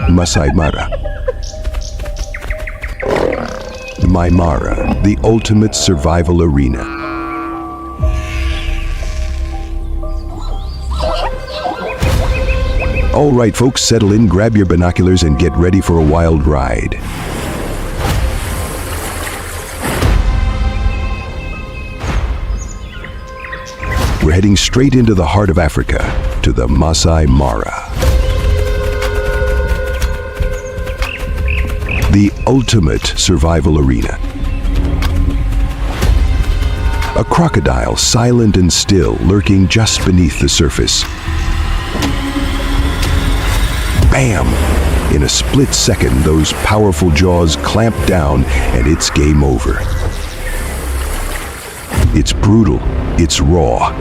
Masai Mara. My Mara, the ultimate survival arena. All right, folks, settle in, grab your binoculars, and get ready for a wild ride. We're heading straight into the heart of Africa, to the Masai Mara. The ultimate survival arena. A crocodile, silent and still, lurking just beneath the surface. Bam! In a split second, those powerful jaws clamp down and it's game over. It's brutal, it's raw,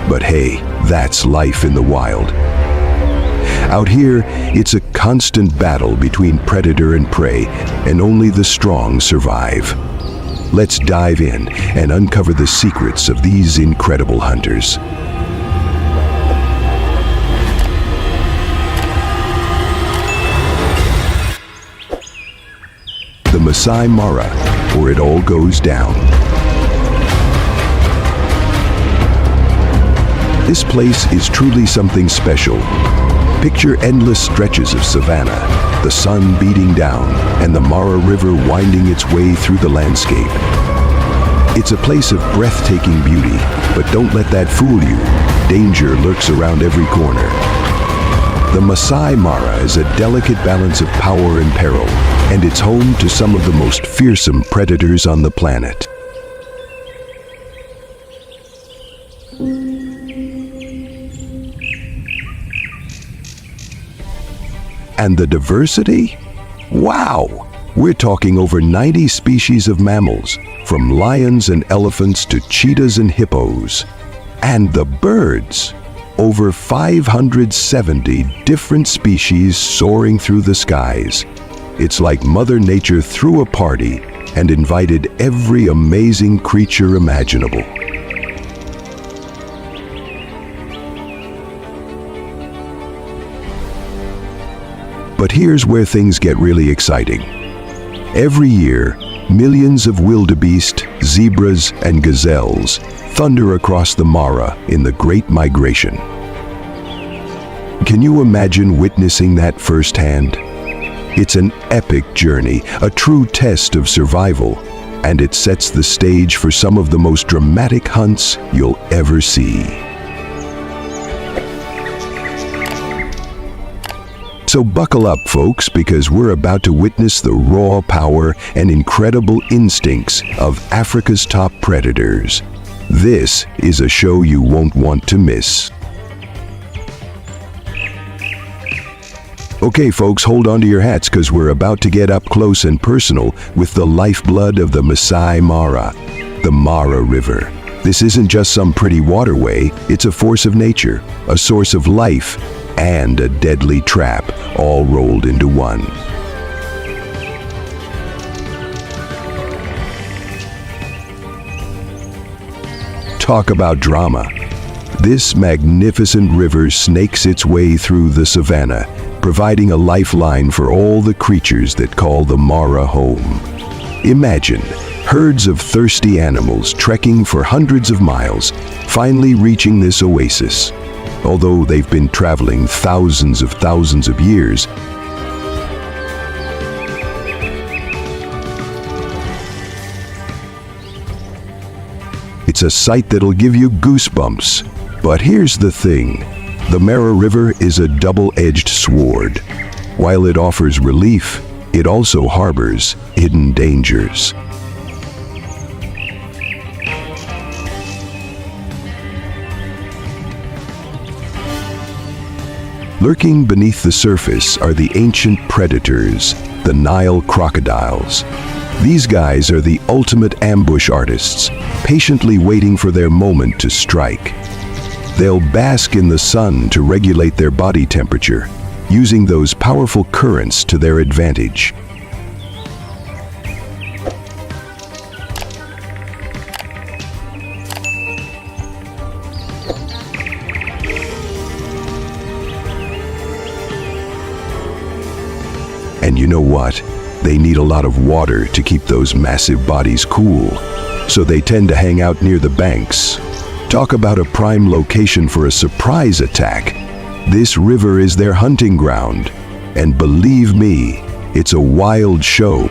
but hey, that's life in the wild. Out here, it's a constant battle between predator and prey, and only the strong survive. Let's dive in and uncover the secrets of these incredible hunters. The Masai Mara, where it all goes down. This place is truly something special. Picture endless stretches of savanna, the sun beating down, and the Mara River winding its way through the landscape. It's a place of breathtaking beauty, but don't let that fool you. Danger lurks around every corner. The Masai Mara is a delicate balance of power and peril, and it's home to some of the most fearsome predators on the planet. And the diversity? Wow! We're talking over 90 species of mammals, from lions and elephants to cheetahs and hippos. And the birds! Over 570 different species soaring through the skies. It's like Mother Nature threw a party and invited every amazing creature imaginable. But here's where things get really exciting. Every year, millions of wildebeest, zebras, and gazelles thunder across the Mara in the Great Migration. Can you imagine witnessing that firsthand? It's an epic journey, a true test of survival, and it sets the stage for some of the most dramatic hunts you'll ever see. So buckle up, folks, because we're about to witness the raw power and incredible instincts of Africa's top predators. This is a show you won't want to miss. Okay, folks, hold on to your hats because we're about to get up close and personal with the lifeblood of the Masai Mara, the Mara River. This isn't just some pretty waterway, it's a force of nature, a source of life, and a deadly trap, all rolled into one. Talk about drama. This magnificent river snakes its way through the savanna, providing a lifeline for all the creatures that call the Mara home. Imagine herds of thirsty animals trekking for hundreds of miles, finally reaching this oasis. Although they've been traveling thousands of years, it's a sight that'll give you goosebumps. But here's the thing, the Mara River is a double-edged sword. While it offers relief, it also harbors hidden dangers. Lurking beneath the surface are the ancient predators, the Nile crocodiles. These guys are the ultimate ambush artists, patiently waiting for their moment to strike. They'll bask in the sun to regulate their body temperature, using those powerful currents to their advantage. And you know what? They need a lot of water to keep those massive bodies cool, so they tend to hang out near the banks. Talk about a prime location for a surprise attack. This river is their hunting ground, and believe me, it's a wild show.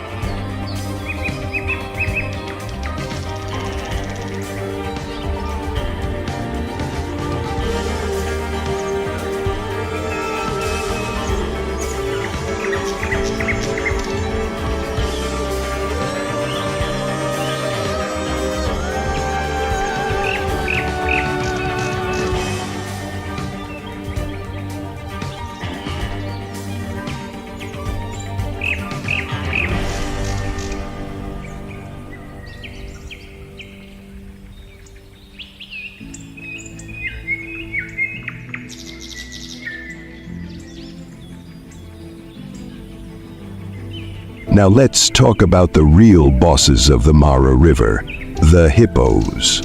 Now let's talk about the real bosses of the Mara River, the hippos.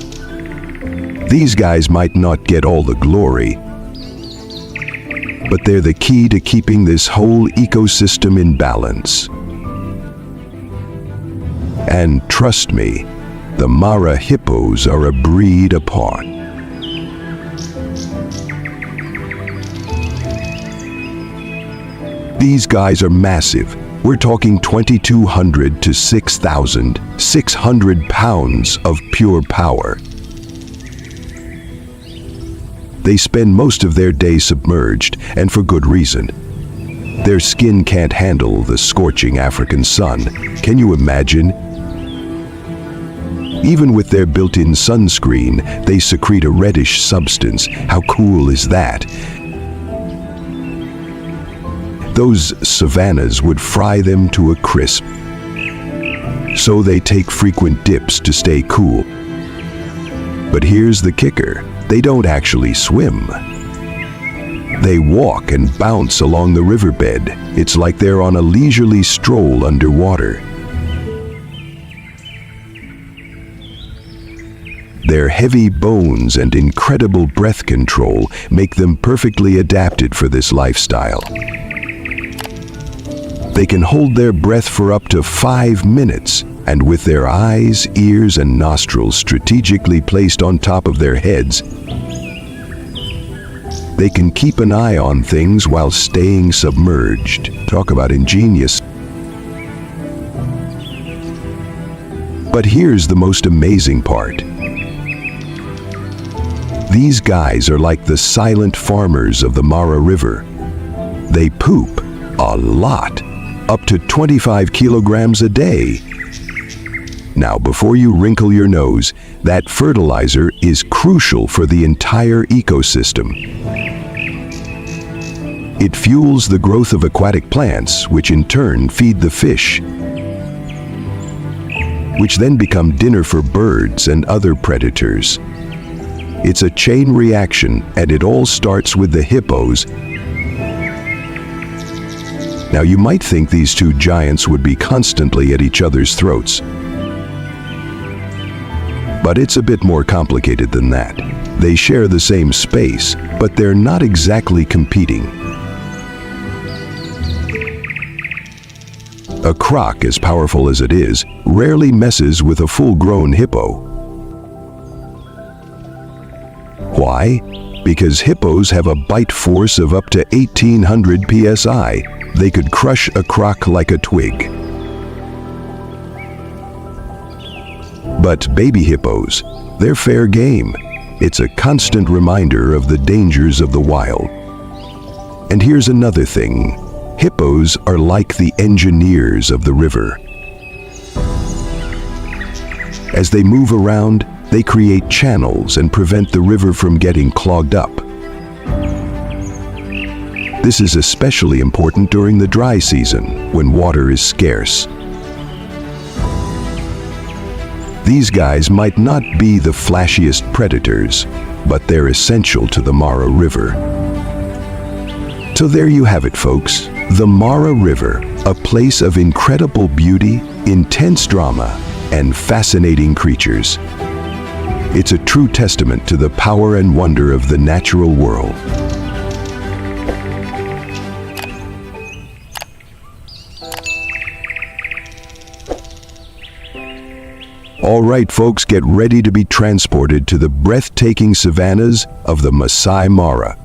These guys might not get all the glory, but they're the key to keeping this whole ecosystem in balance. And trust me, the Mara hippos are a breed apart. These guys are massive. We're talking 2,200 to 6,600 pounds of pure power. They spend most of their day submerged, and for good reason. Their skin can't handle the scorching African sun. Can you imagine? Even with their built-in sunscreen, they secrete a reddish substance. How cool is that? Those savannas would fry them to a crisp. So they take frequent dips to stay cool. But here's the kicker. They don't actually swim. They walk and bounce along the riverbed. It's like they're on a leisurely stroll underwater. Their heavy bones and incredible breath control make them perfectly adapted for this lifestyle. They can hold their breath for up to 5 minutes, and with their eyes, ears, and nostrils strategically placed on top of their heads, they can keep an eye on things while staying submerged. Talk about ingenious. But here's the most amazing part. These guys are like the silent farmers of the Mara River. They poop a lot. Up to 25 kilograms a day. Now, before you wrinkle your nose, that fertilizer is crucial for the entire ecosystem. It fuels the growth of aquatic plants, which in turn feed the fish, which then become dinner for birds and other predators. It's a chain reaction, and it all starts with the hippos. Now, you might think these two giants would be constantly at each other's throats. But it's a bit more complicated than that. They share the same space, but they're not exactly competing. A croc, as powerful as it is, rarely messes with a full-grown hippo. Why? Because hippos have a bite force of up to 1,800 psi. They could crush a croc like a twig. But baby hippos, they're fair game. It's a constant reminder of the dangers of the wild. And here's another thing. Hippos are like the engineers of the river. As they move around, they create channels and prevent the river from getting clogged up. This is especially important during the dry season, when water is scarce. These guys might not be the flashiest predators, but they're essential to the Mara River. So there you have it, folks. The Mara River, a place of incredible beauty, intense drama, and fascinating creatures. It's a true testament to the power and wonder of the natural world. All right, folks, get ready to be transported to the breathtaking savannas of the Masai Mara.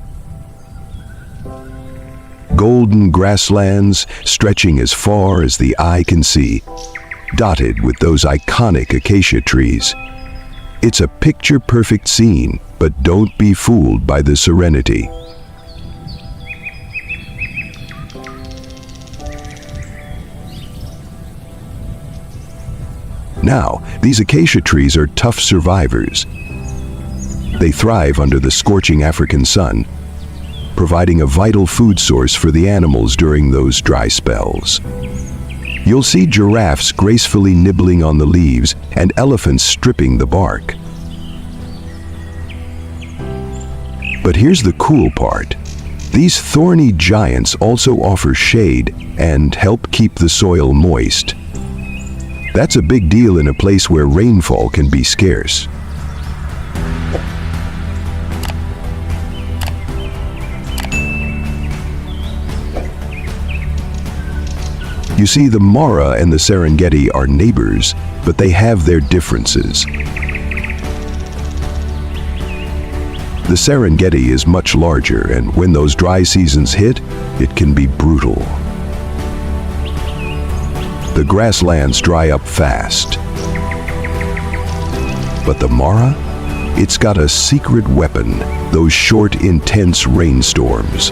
Golden grasslands stretching as far as the eye can see, dotted with those iconic acacia trees. It's a picture-perfect scene, but don't be fooled by the serenity. Now, these acacia trees are tough survivors. They thrive under the scorching African sun, providing a vital food source for the animals during those dry spells. You'll see giraffes gracefully nibbling on the leaves and elephants stripping the bark. But here's the cool part. These thorny giants also offer shade and help keep the soil moist. That's a big deal in a place where rainfall can be scarce. You see, the Mara and the Serengeti are neighbors, but they have their differences. The Serengeti is much larger, and when those dry seasons hit, it can be brutal. The grasslands dry up fast. But the Mara? It's got a secret weapon, those short, intense rainstorms.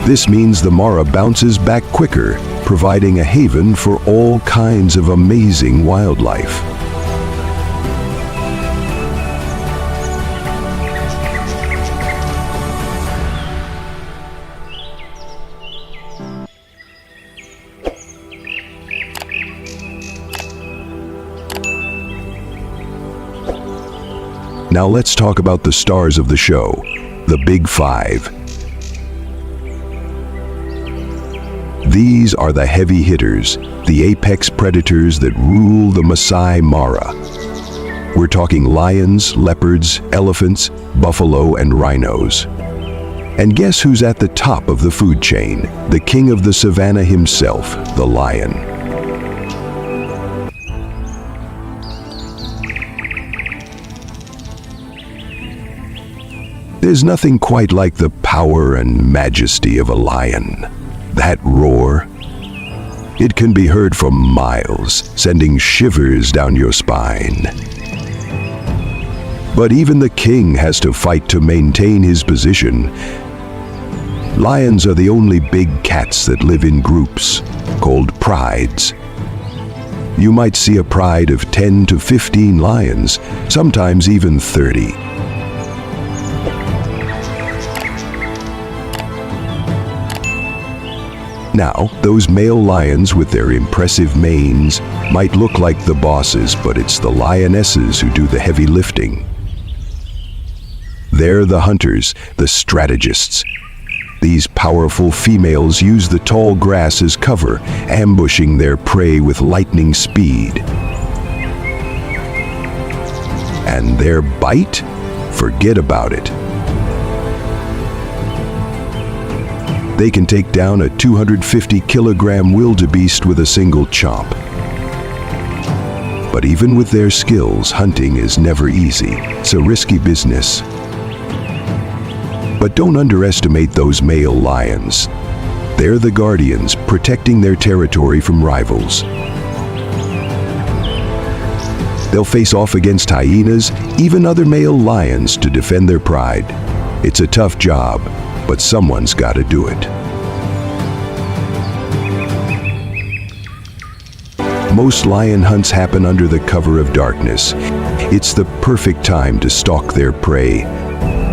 This means the Mara bounces back quicker, providing a haven for all kinds of amazing wildlife. Now let's talk about the stars of the show, the Big Five. These are the heavy hitters, the apex predators that rule the Masai Mara. We're talking lions, leopards, elephants, buffalo, and rhinos. And guess who's at the top of the food chain? The king of the savannah himself, the lion. There's nothing quite like the power and majesty of a lion. That roar, it can be heard from miles, sending shivers down your spine. But even the king has to fight to maintain his position. Lions are the only big cats that live in groups, called prides. You might see a pride of 10 to 15 lions, sometimes even 30. Now, those male lions with their impressive manes might look like the bosses, but it's the lionesses who do the heavy lifting. They're the hunters, the strategists. These powerful females use the tall grass as cover, ambushing their prey with lightning speed. And their bite? Forget about it. They can take down a 250-kilogram wildebeest with a single chomp. But even with their skills, hunting is never easy. It's a risky business. But don't underestimate those male lions. They're the guardians, protecting their territory from rivals. They'll face off against hyenas, even other male lions, to defend their pride. It's a tough job, but someone's got to do it. Most lion hunts happen under the cover of darkness. It's the perfect time to stalk their prey,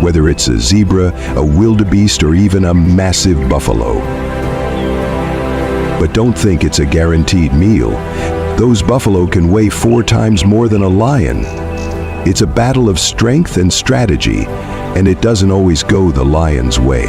whether it's a zebra, a wildebeest, or even a massive buffalo. But don't think it's a guaranteed meal. Those buffalo can weigh 4 times more than a lion. It's a battle of strength and strategy, and it doesn't always go the lion's way.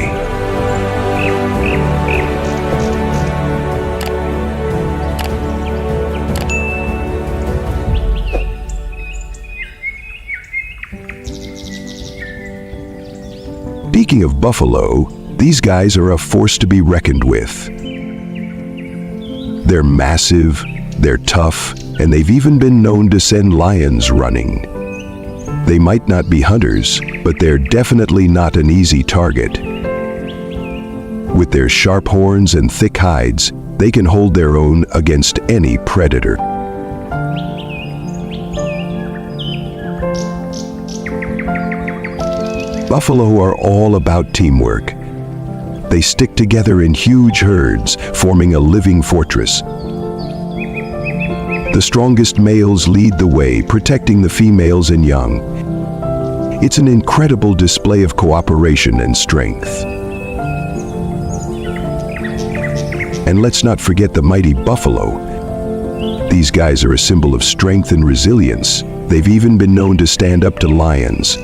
Speaking of buffalo, these guys are a force to be reckoned with. They're massive, they're tough, and they've even been known to send lions running. They might not be hunters, but they're definitely not an easy target. With their sharp horns and thick hides, they can hold their own against any predator. Buffalo are all about teamwork. They stick together in huge herds, forming a living fortress. The strongest males lead the way, protecting the females and young. It's an incredible display of cooperation and strength. And let's not forget the mighty buffalo. These guys are a symbol of strength and resilience. They've even been known to stand up to lions.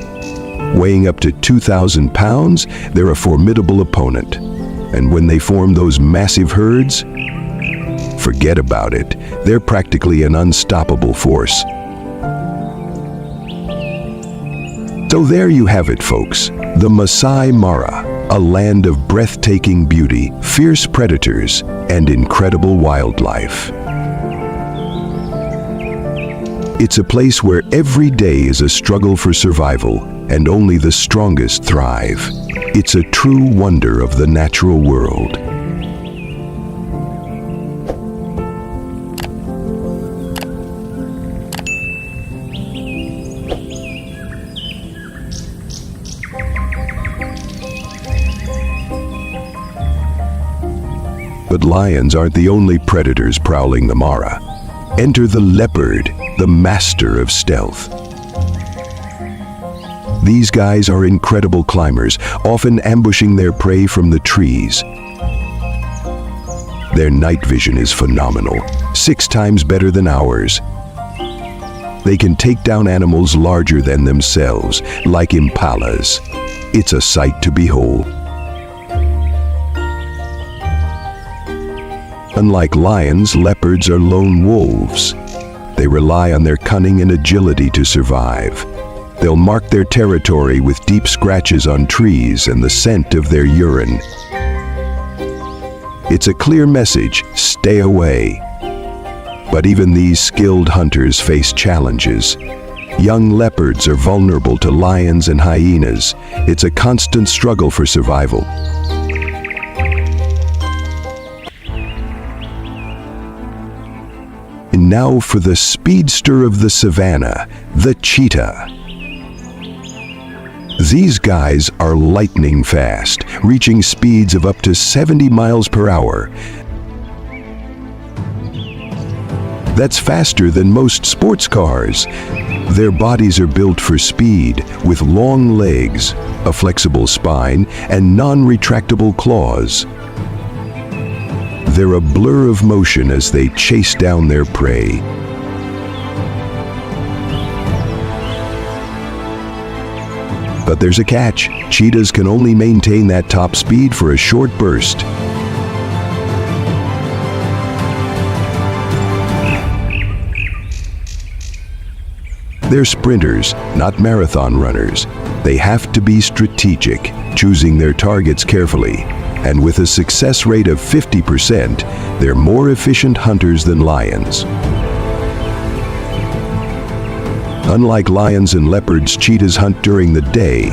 Weighing up to 2,000 pounds, they're a formidable opponent. And when they form those massive herds, forget about it. They're practically an unstoppable force. So there you have it, folks. The Masai Mara, a land of breathtaking beauty, fierce predators, and incredible wildlife. It's a place where every day is a struggle for survival, and only the strongest thrive. It's a true wonder of the natural world. But lions aren't the only predators prowling the Mara. Enter the leopard, the master of stealth. These guys are incredible climbers, often ambushing their prey from the trees. Their night vision is phenomenal, 6 times better than ours. They can take down animals larger than themselves, like impalas. It's a sight to behold. Unlike lions, leopards are lone wolves. They rely on their cunning and agility to survive. They'll mark their territory with deep scratches on trees and the scent of their urine. It's a clear message: stay away. But even these skilled hunters face challenges. Young leopards are vulnerable to lions and hyenas. It's a constant struggle for survival. And now for the speedster of the savannah, the cheetah. These guys are lightning fast, reaching speeds of up to 70 miles per hour. That's faster than most sports cars. Their bodies are built for speed, with long legs, a flexible spine, and non-retractable claws. They're a blur of motion as they chase down their prey. But there's a catch. Cheetahs can only maintain that top speed for a short burst. They're sprinters, not marathon runners. They have to be strategic, choosing their targets carefully. And with a success rate of 50%, they're more efficient hunters than lions. Unlike lions and leopards, cheetahs hunt during the day.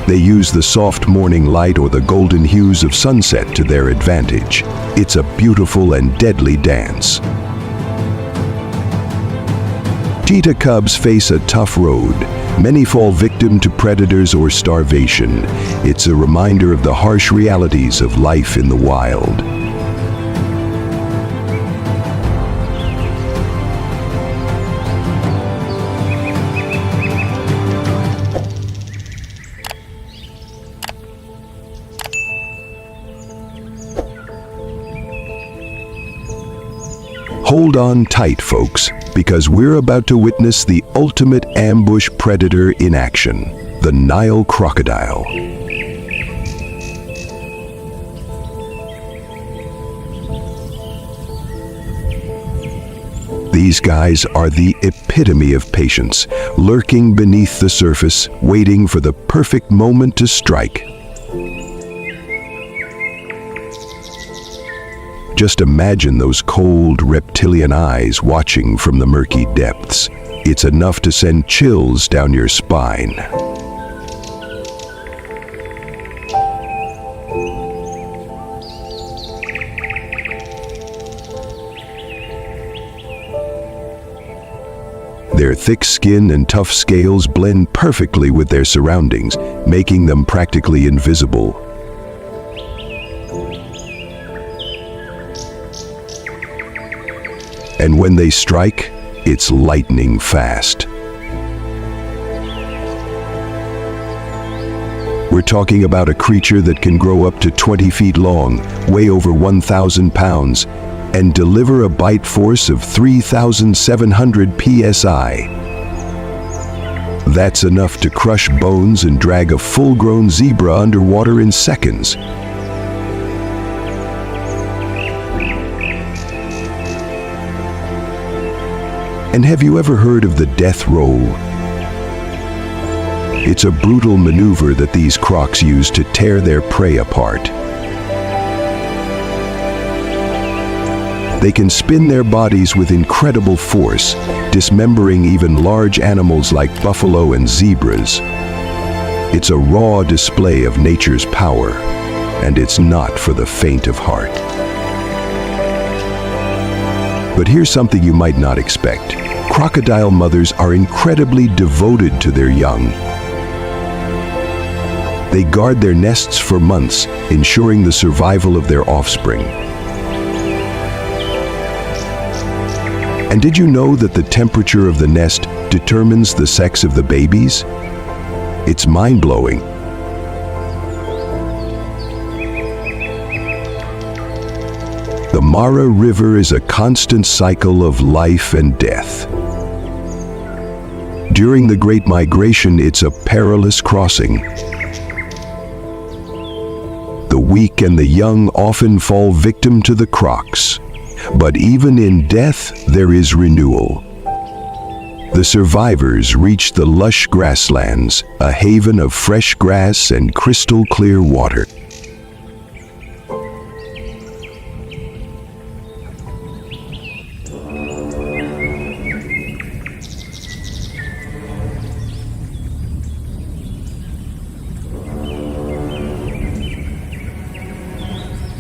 They use the soft morning light or the golden hues of sunset to their advantage. It's a beautiful and deadly dance. Cheetah cubs face a tough road. Many fall victim to predators or starvation. It's a reminder of the harsh realities of life in the wild. Hold on tight, folks, because we're about to witness the ultimate ambush predator in action, the Nile crocodile. These guys are the epitome of patience, lurking beneath the surface, waiting for the perfect moment to strike. Just imagine those cold, reptilian eyes watching from the murky depths. It's enough to send chills down your spine. Their thick skin and tough scales blend perfectly with their surroundings, making them practically invisible. And when they strike, it's lightning fast. We're talking about a creature that can grow up to 20 feet long, weigh over 1,000 pounds, and deliver a bite force of 3,700 psi. That's enough to crush bones and drag a full-grown zebra underwater in seconds. And have you ever heard of the death roll? It's a brutal maneuver that these crocs use to tear their prey apart. They can spin their bodies with incredible force, dismembering even large animals like buffalo and zebras. It's a raw display of nature's power, and it's not for the faint of heart. But here's something you might not expect. Crocodile mothers are incredibly devoted to their young. They guard their nests for months, ensuring the survival of their offspring. And did you know that the temperature of the nest determines the sex of the babies? It's mind-blowing. The Mara River is a constant cycle of life and death. During the Great Migration, it's a perilous crossing. The weak and the young often fall victim to the crocs. But even in death, there is renewal. The survivors reach the lush grasslands, a haven of fresh grass and crystal-clear water.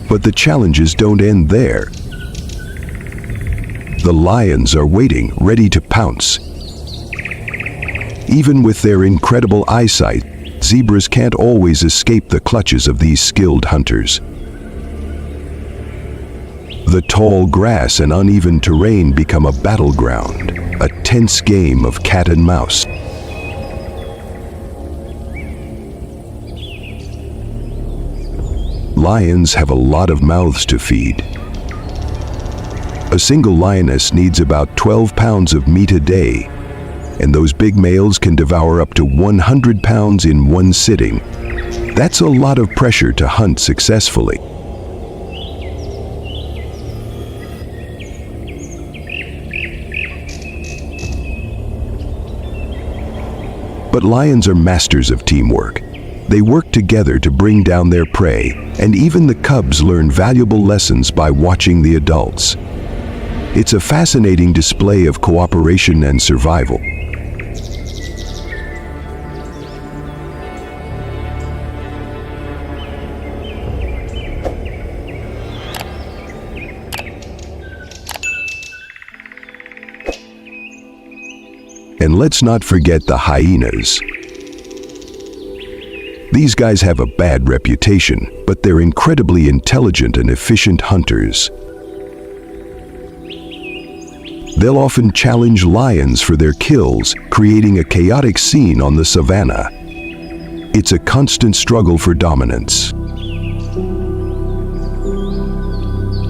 But the challenges don't end there. The lions are waiting, ready to pounce. Even with their incredible eyesight, zebras can't always escape the clutches of these skilled hunters. The tall grass and uneven terrain become a battleground, a tense game of cat and mouse. Lions have a lot of mouths to feed. A single lioness needs about 12 pounds of meat a day, and those big males can devour up to 100 pounds in one sitting. That's a lot of pressure to hunt successfully. But lions are masters of teamwork. They work together to bring down their prey, and even the cubs learn valuable lessons by watching the adults. It's a fascinating display of cooperation and survival. And let's not forget the hyenas. These guys have a bad reputation, but they're incredibly intelligent and efficient hunters. They'll often challenge lions for their kills, creating a chaotic scene on the savannah. It's a constant struggle for dominance.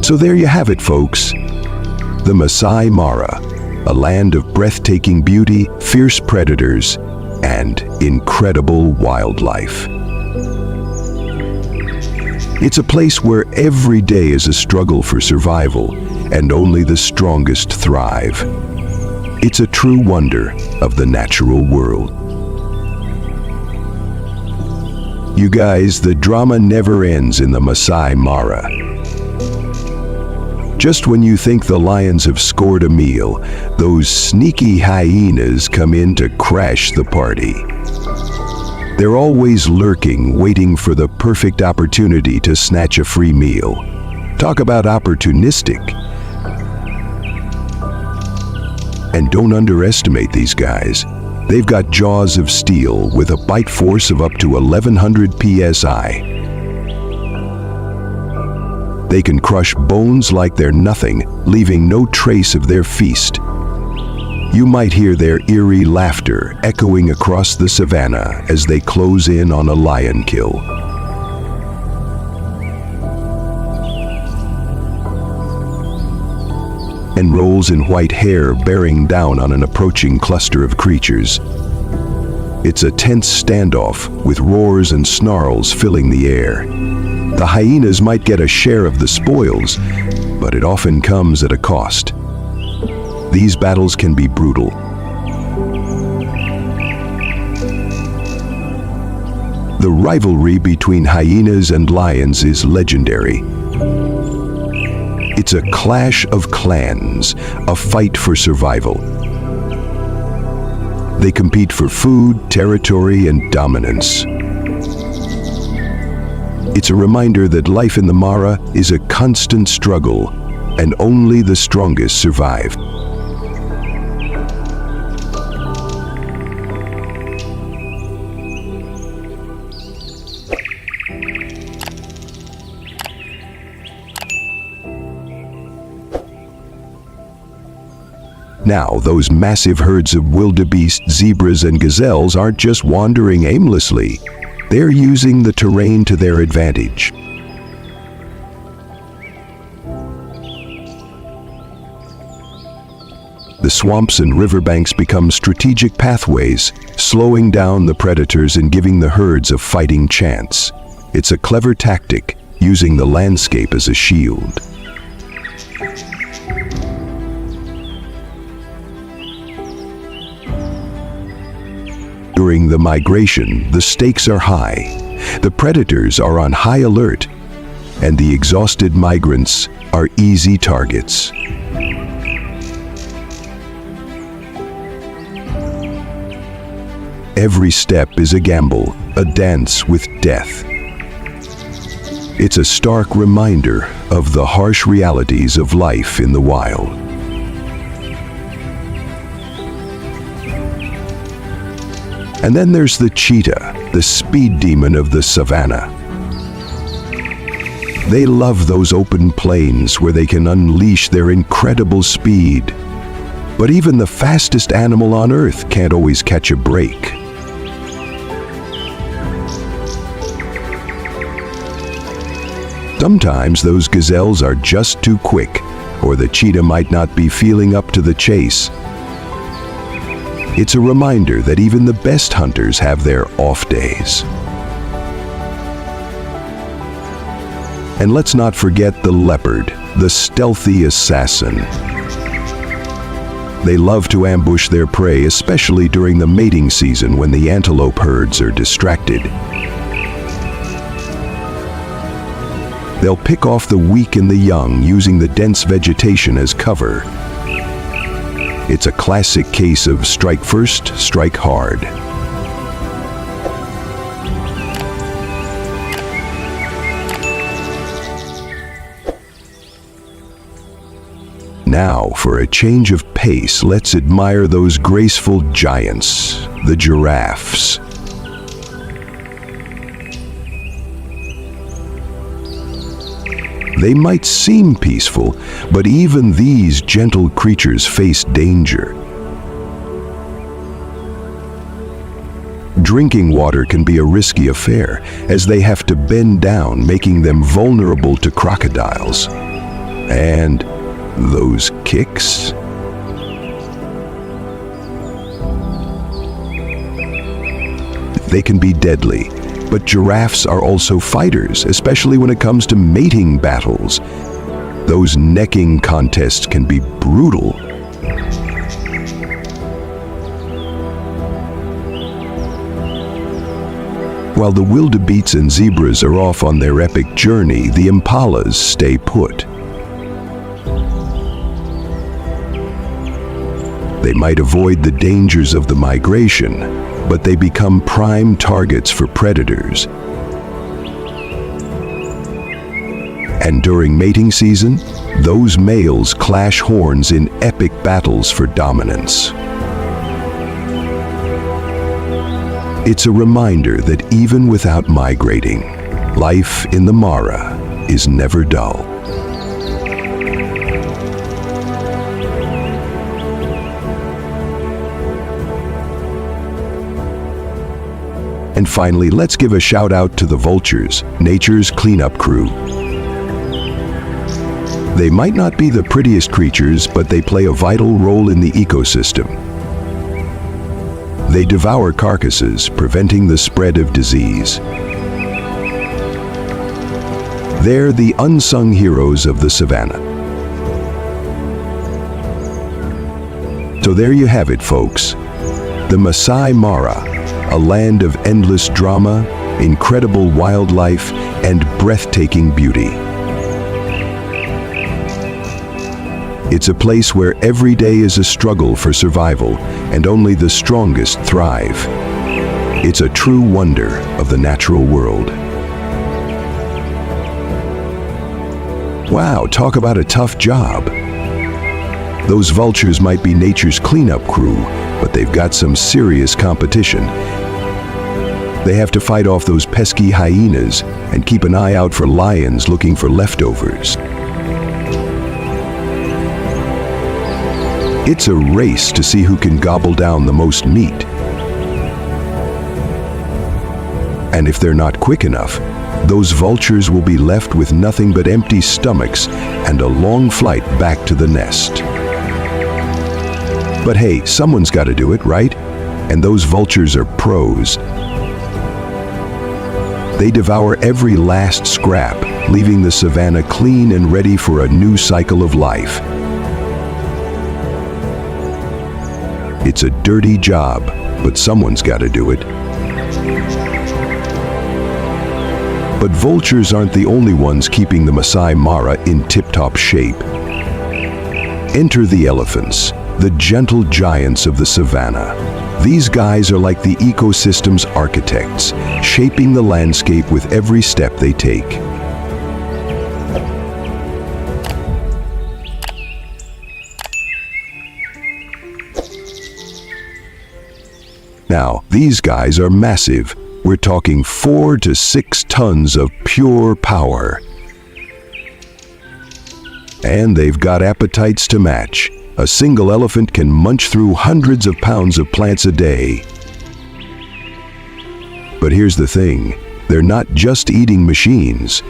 So there you have it, folks. The Masai Mara, a land of breathtaking beauty, fierce predators, and incredible wildlife. It's a place where every day is a struggle for survival, and only the strongest thrive. It's a true wonder of the natural world. You guys, the drama never ends in the Masai Mara. Just when you think the lions have scored a meal, those sneaky hyenas come in to crash the party. They're always lurking, waiting for the perfect opportunity to snatch a free meal. Talk about opportunistic. And don't underestimate these guys. They've got jaws of steel with a bite force of up to 1100 psi. They can crush bones like they're nothing, leaving no trace of their feast. You might hear their eerie laughter echoing across the savannah as they close in on a lion kill. And rolls in white hair bearing down on an approaching cluster of creatures. It's a tense standoff with roars and snarls filling the air. The hyenas might get a share of the spoils, but it often comes at a cost. These battles can be brutal. The rivalry between hyenas and lions is legendary. It's a clash of clans, a fight for survival. They compete for food, territory, and dominance. It's a reminder that life in the Mara is a constant struggle, and only the strongest survive. Now, those massive herds of wildebeest, zebras, and gazelles aren't just wandering aimlessly. They're using the terrain to their advantage. The swamps and riverbanks become strategic pathways, slowing down the predators and giving the herds a fighting chance. It's a clever tactic, using the landscape as a shield. During the migration, the stakes are high. The predators are on high alert, and the exhausted migrants are easy targets. Every step is a gamble, a dance with death. It's a stark reminder of the harsh realities of life in the wild. And then there's the cheetah, the speed demon of the savannah. They love those open plains where they can unleash their incredible speed. But even the fastest animal on Earth can't always catch a break. Sometimes those gazelles are just too quick, or the cheetah might not be feeling up to the chase. It's a reminder that even the best hunters have their off days. And let's not forget the leopard, the stealthy assassin. They love to ambush their prey, especially during the mating season when the antelope herds are distracted. They'll pick off the weak and the young, using the dense vegetation as cover. It's a classic case of strike first, strike hard. Now, for a change of pace, let's admire those graceful giants, the giraffes. They might seem peaceful, but even these gentle creatures face danger. Drinking water can be a risky affair, as they have to bend down, making them vulnerable to crocodiles. And those kicks? They can be deadly. But giraffes are also fighters, especially when it comes to mating battles. Those necking contests can be brutal. While the wildebeests and zebras are off on their epic journey, the impalas stay put. They might avoid the dangers of the migration, but they become prime targets for predators. And during mating season, those males clash horns in epic battles for dominance. It's a reminder that even without migrating, life in the Mara is never dull. And finally, let's give a shout out to the vultures, nature's cleanup crew. They might not be the prettiest creatures, but they play a vital role in the ecosystem. They devour carcasses, preventing the spread of disease. They're the unsung heroes of the savannah. So there you have it, folks. The Masai Mara, a land of endless drama, incredible wildlife, and breathtaking beauty. It's a place where every day is a struggle for survival, and only the strongest thrive. It's a true wonder of the natural world. Wow, talk about a tough job. Those vultures might be nature's cleanup crew, but they've got some serious competition. They have to fight off those pesky hyenas and keep an eye out for lions looking for leftovers. It's a race to see who can gobble down the most meat. And if they're not quick enough, those vultures will be left with nothing but empty stomachs and a long flight back to the nest. But hey, someone's got to do it, right? And those vultures are pros. They devour every last scrap, leaving the savannah clean and ready for a new cycle of life. It's a dirty job, but someone's got to do it. But vultures aren't the only ones keeping the Masai Mara in tip-top shape. Enter the elephants, the gentle giants of the savannah. These guys are like the ecosystem's architects, shaping the landscape with every step they take. Now, these guys are massive. We're talking 4 to 6 tons of pure power. And they've got appetites to match. A single elephant can munch through hundreds of pounds of plants a day. But here's the thing, they're not just eating machines.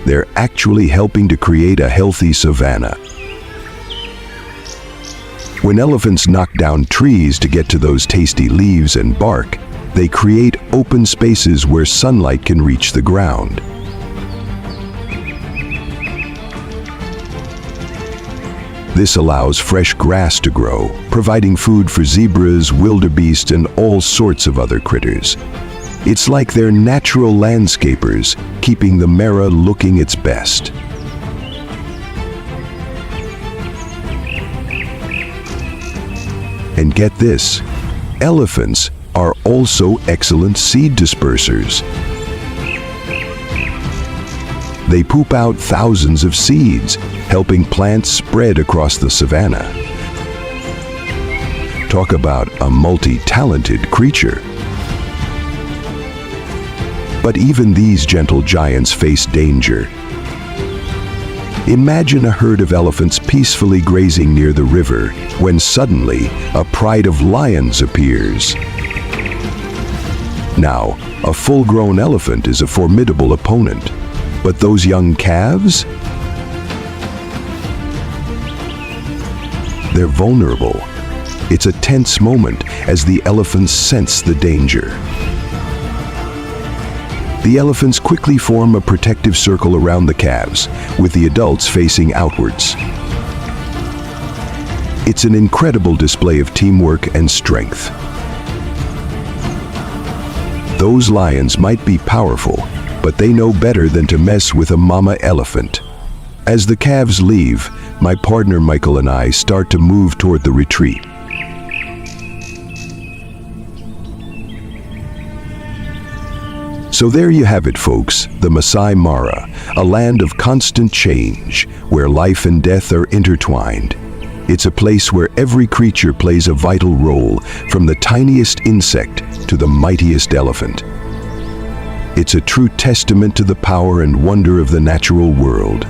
They're actually helping to create a healthy savanna. When elephants knock down trees to get to those tasty leaves and bark, they create open spaces where sunlight can reach the ground. This allows fresh grass to grow, providing food for zebras, wildebeest, and all sorts of other critters. It's like they're natural landscapers, keeping the Mara looking its best. And get this, elephants are also excellent seed dispersers. They poop out thousands of seeds, helping plants spread across the savannah. Talk about a multi-talented creature. But even these gentle giants face danger. Imagine a herd of elephants peacefully grazing near the river when suddenly a pride of lions appears. Now, a full-grown elephant is a formidable opponent, but those young calves? They're vulnerable. It's a tense moment as the elephants sense the danger. The elephants quickly form a protective circle around the calves, with the adults facing outwards. It's an incredible display of teamwork and strength. Those lions might be powerful, but they know better than to mess with a mama elephant. As the calves leave, my partner Michael and I start to move toward the retreat. So there you have it, folks, the Masai Mara, a land of constant change, where life and death are intertwined. It's a place where every creature plays a vital role, from the tiniest insect to the mightiest elephant. It's a true testament to the power and wonder of the natural world.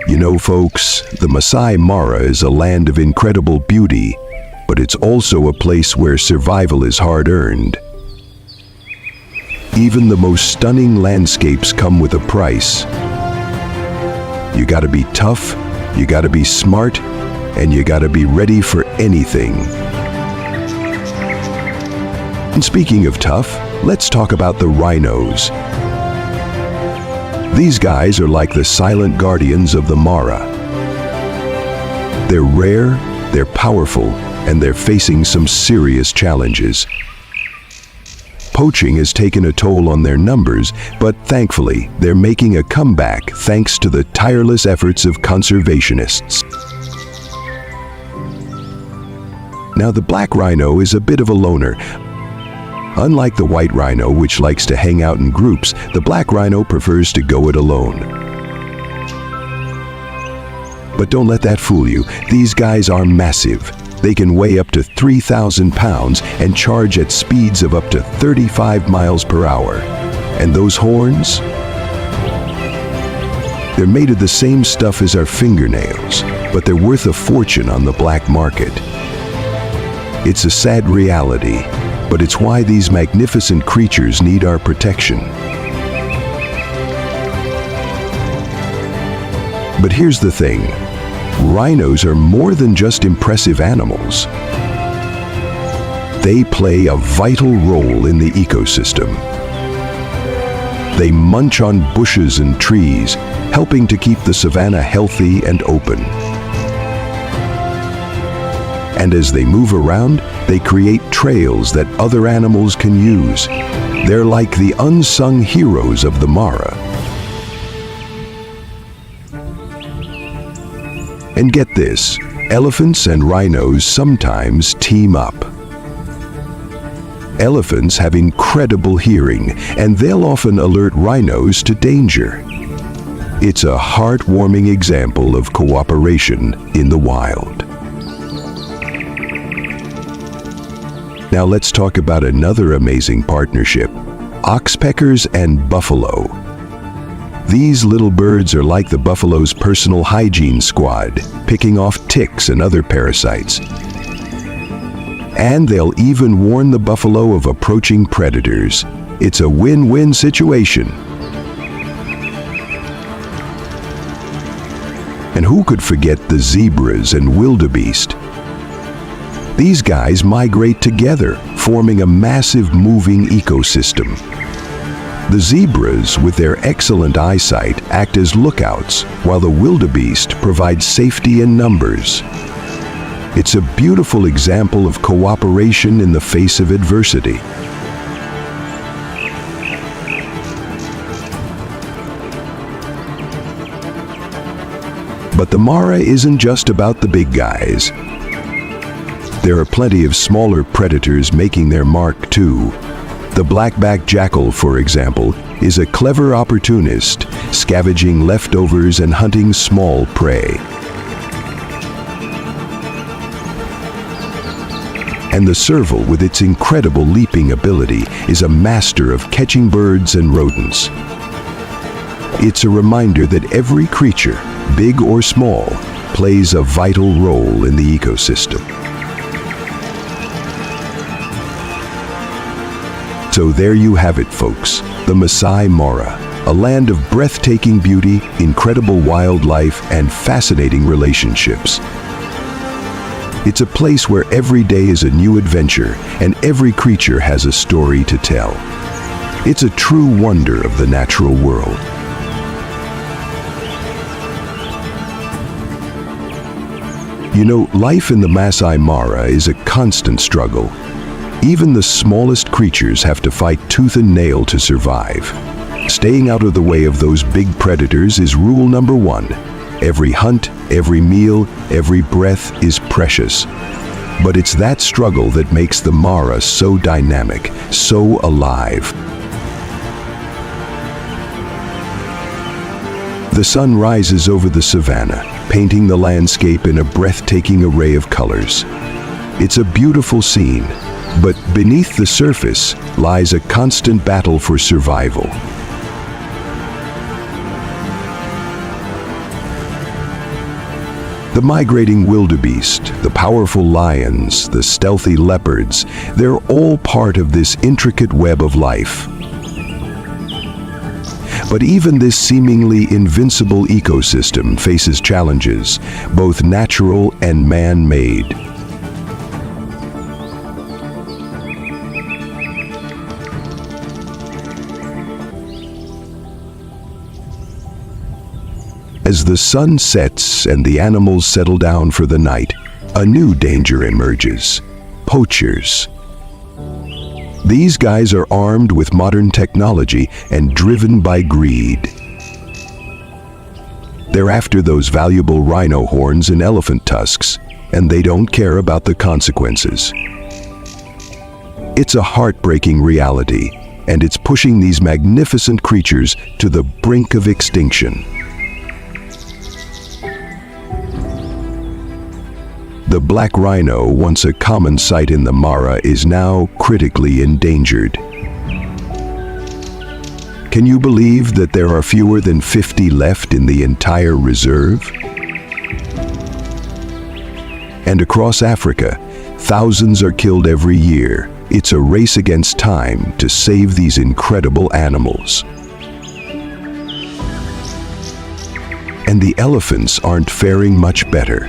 You know, folks, the Masai Mara is a land of incredible beauty, but it's also a place where survival is hard-earned. Even the most stunning landscapes come with a price. You gotta be tough, you gotta be smart, and you gotta be ready for anything. And speaking of tough, let's talk about the rhinos. These guys are like the silent guardians of the Mara. They're rare, they're powerful, and they're facing some serious challenges. Poaching has taken a toll on their numbers, but thankfully, they're making a comeback thanks to the tireless efforts of conservationists. Now, the black rhino is a bit of a loner. Unlike the white rhino, which likes to hang out in groups, the black rhino prefers to go it alone. But don't let that fool you. These guys are massive. They can weigh up to 3,000 pounds and charge at speeds of up to 35 miles per hour. And those horns? They're made of the same stuff as our fingernails, but they're worth a fortune on the black market. It's a sad reality, but it's why these magnificent creatures need our protection. But here's the thing. Rhinos are more than just impressive animals. They play a vital role in the ecosystem. They munch on bushes and trees, helping to keep the savanna healthy and open. And as they move around, they create trails that other animals can use. They're like the unsung heroes of the Mara. And get this, elephants and rhinos sometimes team up. Elephants have incredible hearing, and they'll often alert rhinos to danger. It's a heartwarming example of cooperation in the wild. Now let's talk about another amazing partnership, oxpeckers and buffalo. These little birds are like the buffalo's personal hygiene squad, picking off ticks and other parasites. And they'll even warn the buffalo of approaching predators. It's a win-win situation. And who could forget the zebras and wildebeest? These guys migrate together, forming a massive moving ecosystem. The zebras, with their excellent eyesight, act as lookouts, while the wildebeest provides safety in numbers. It's a beautiful example of cooperation in the face of adversity. But the Mara isn't just about the big guys. There are plenty of smaller predators making their mark too. The black-backed jackal, for example, is a clever opportunist, scavenging leftovers and hunting small prey. And the serval, with its incredible leaping ability, is a master of catching birds and rodents. It's a reminder that every creature, big or small, plays a vital role in the ecosystem. So there you have it, folks, the Masai Mara, a land of breathtaking beauty, incredible wildlife, and fascinating relationships. It's a place where every day is a new adventure, and every creature has a story to tell. It's a true wonder of the natural world. You know, life in the Masai Mara is a constant struggle. Even the smallest creatures have to fight tooth and nail to survive. Staying out of the way of those big predators is rule number one. Every hunt, every meal, every breath is precious. But it's that struggle that makes the Mara so dynamic, so alive. The sun rises over the savanna, painting the landscape in a breathtaking array of colors. It's a beautiful scene, but beneath the surface lies a constant battle for survival. The migrating wildebeest, the powerful lions, the stealthy leopards, they're all part of this intricate web of life. But even this seemingly invincible ecosystem faces challenges, both natural and man-made. As the sun sets and the animals settle down for the night, a new danger emerges: poachers. These guys are armed with modern technology and driven by greed. They're after those valuable rhino horns and elephant tusks, and they don't care about the consequences. It's a heartbreaking reality, and it's pushing these magnificent creatures to the brink of extinction. The black rhino, once a common sight in the Mara, is now critically endangered. Can you believe that there are fewer than 50 left in the entire reserve? And across Africa, thousands are killed every year. It's a race against time to save these incredible animals. And the elephants aren't faring much better.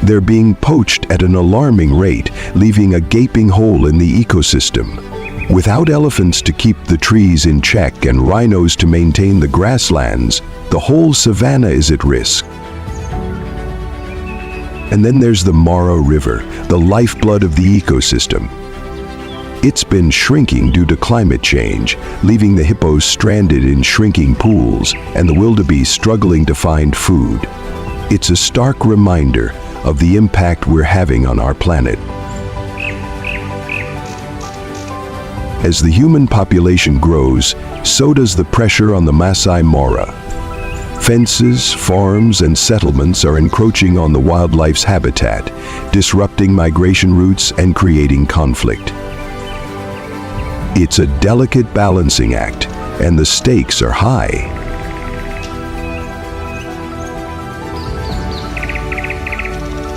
They're being poached at an alarming rate, leaving a gaping hole in the ecosystem. Without elephants to keep the trees in check and rhinos to maintain the grasslands, the whole savanna is at risk. And then there's the Mara River, the lifeblood of the ecosystem. It's been shrinking due to climate change, leaving the hippos stranded in shrinking pools and the wildebeest struggling to find food. It's a stark reminder of the impact we're having on our planet. As the human population grows, so does the pressure on the Masai Mara. Fences, farms, and settlements are encroaching on the wildlife's habitat, disrupting migration routes and creating conflict. It's a delicate balancing act, and the stakes are high.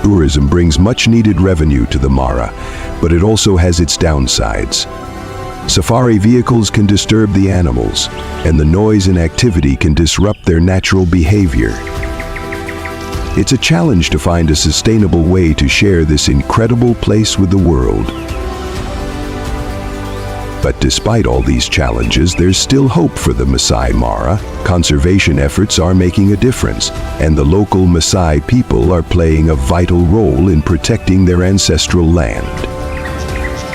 Tourism brings much-needed revenue to the Mara, but it also has its downsides. Safari vehicles can disturb the animals, and the noise and activity can disrupt their natural behavior. It's a challenge to find a sustainable way to share this incredible place with the world. But despite all these challenges, there's still hope for the Masai Mara. Conservation efforts are making a difference, and the local Masai people are playing a vital role in protecting their ancestral land.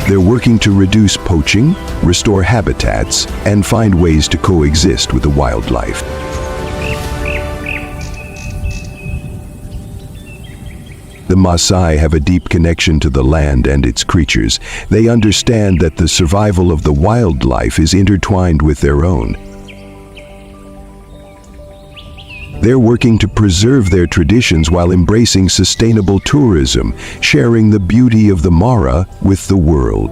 They're working to reduce poaching, restore habitats, and find ways to coexist with the wildlife. The Maasai have a deep connection to the land and its creatures. They understand that the survival of the wildlife is intertwined with their own. They're working to preserve their traditions while embracing sustainable tourism, sharing the beauty of the Mara with the world.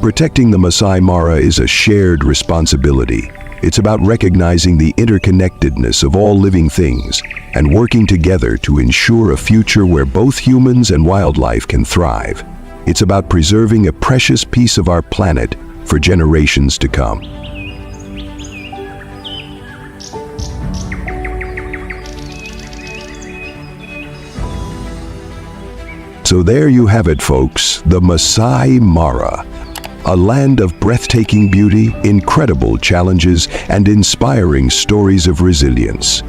Protecting the Masai Mara is a shared responsibility. It's about recognizing the interconnectedness of all living things and working together to ensure a future where both humans and wildlife can thrive. It's about preserving a precious piece of our planet for generations to come. So there you have it, folks, the Masai Mara. A land of breathtaking beauty, incredible challenges, and inspiring stories of resilience.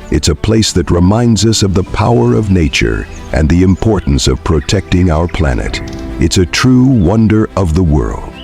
It's a place that reminds us of the power of nature and the importance of protecting our planet. It's a true wonder of the world.